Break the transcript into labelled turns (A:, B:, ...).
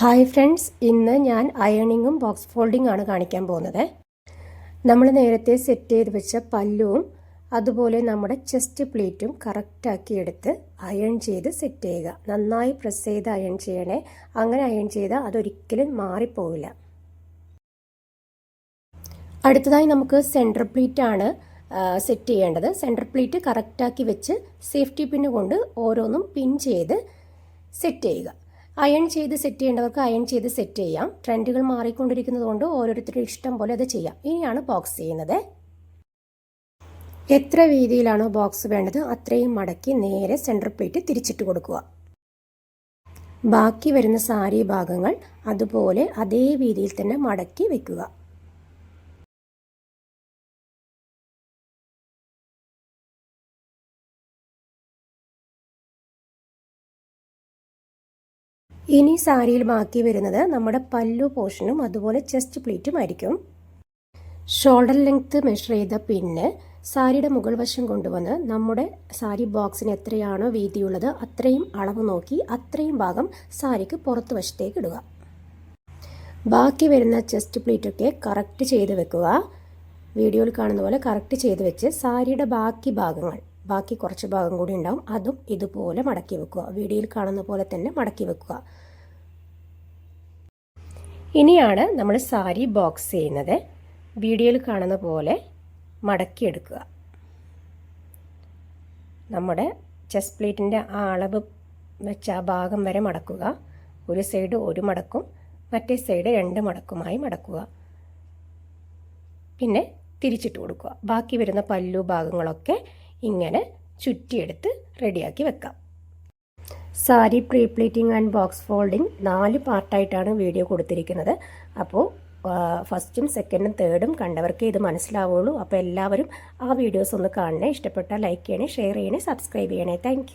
A: Hi friends, ഇന്ന് ഞാൻ അയണിങ്ങും box folding ആണ് കാണിക്കാൻ പോകുന്നത്. നമ്മൾ നേരത്തെ സെറ്റ് ചെയ്ത് വെച്ച പല്ലുവും അതുപോലെ നമ്മുടെ ചെസ്റ്റ് പ്ലീറ്റും കറക്റ്റാക്കി എടുത്ത് അയൺ ചെയ്ത് സെറ്റ് ചെയ്യുക. നന്നായി പ്രസ് ചെയ്ത് അയൺ ചെയ്യണേ. അങ്ങനെ അയൺ ചെയ്താൽ അതൊരിക്കലും മാറിപ്പോവില്ല. അടുത്തതായി നമുക്ക് സെൻറ്റർ പ്ലീറ്റ് ആണ് സെറ്റ് ചെയ്യേണ്ടത്. സെൻറ്റർ പ്ലീറ്റ് കറക്റ്റാക്കി വെച്ച് സേഫ്റ്റി പിന്ന് കൊണ്ട് ഓരോന്നും പിൻ ചെയ്ത് സെറ്റ് ചെയ്യുക. അയൺ ചെയ്ത് സെറ്റ് ചെയ്യേണ്ടവർക്ക് അയൺ ചെയ്ത് സെറ്റ് ചെയ്യാം. ട്രെൻഡുകൾ മാറിക്കൊണ്ടിരിക്കുന്നത് കൊണ്ട് ഓരോരുത്തരുടെ ഇഷ്ടം പോലെ അത് ചെയ്യാം. ഇനിയാണ് ബോക്സ് ചെയ്യുന്നത്. എത്ര വീതിയിലാണോ ബോക്സ് വേണ്ടത് അത്രയും മടക്കി നേരെ സെൻറ്റർ പ്ലേറ്റ് തിരിച്ചിട്ട് കൊടുക്കുക. ബാക്കി വരുന്ന സാരി ഭാഗങ്ങൾ അതുപോലെ അതേ വീതിയിൽ തന്നെ മടക്കി വെക്കുക. ഇനി സാരിയിൽ ബാക്കി വരുന്നത് നമ്മുടെ പല്ലു പോർഷനും അതുപോലെ ചെസ്റ്റ് പ്ലീറ്റും ആയിരിക്കും. ഷോൾഡർ ലെങ്ത് മെഷർ ചെയ്ത പിന്ന് സാരിയുടെ മുകൾ വശം കൊണ്ടുവന്ന് നമ്മുടെ സാരി ബോക്സിന് എത്രയാണോ വീതിയുള്ളത് അത്രയും അളവ് നോക്കി അത്രയും ഭാഗം സാരിക്ക് പുറത്ത് വശത്തേക്ക് ഇടുക. ബാക്കി വരുന്ന ചെസ്റ്റ് പ്ലീറ്റൊക്കെ കറക്റ്റ് ചെയ്ത് വെക്കുക. വീഡിയോയിൽ കാണുന്ന പോലെ കറക്റ്റ് ചെയ്ത് വെച്ച് സാരിയുടെ ബാക്കി കുറച്ച് ഭാഗം കൂടി ഉണ്ടാവും, അതും ഇതുപോലെ മടക്കി വെക്കുക. വീഡിയോയിൽ കാണുന്ന പോലെ തന്നെ മടക്കി വെക്കുക. ഇനിയാണ് നമ്മൾ സാരി ബോക്സ് ചെയ്യുന്നത്. വീഡിയോയിൽ കാണുന്ന പോലെ മടക്കിയെടുക്കുക. നമ്മുടെ ചെസ്റ്റ് പ്ലേറ്റിൻ്റെ ആ അളവ് വെച്ച ആ ഭാഗം വരെ മടക്കുക. ഒരു സൈഡ് ഒരു മടക്കും മറ്റേ സൈഡ് 2 മടക്കുമായി മടക്കുക. പിന്നെ തിരിച്ചിട്ട് കൊടുക്കുക. ബാക്കി വരുന്ന പല്ലു ഭാഗങ്ങളൊക്കെ ഇങ്ങനെ ചുറ്റിയെടുത്ത് റെഡിയാക്കി വെക്കാം. Sari pre pleating and box folding 4 പാർട്ടായിട്ടാണ് വീഡിയോ കൊടുത്തിരിക്കുന്നത്. അപ്പോൾ ഫസ്റ്റും സെക്കൻഡും തേർഡും കണ്ടവർക്ക് ഇത് മനസ്സിലാവുള്ളൂ. അപ്പോൾ എല്ലാവരും ആ വീഡിയോസ് ഒന്ന് കാണണേ. ഇഷ്ടപ്പെട്ടാൽ ലൈക്ക് ചെയ്യണേ, ഷെയർ ചെയ്യണേ, സബ്സ്ക്രൈബ് ചെയ്യണേ. താങ്ക്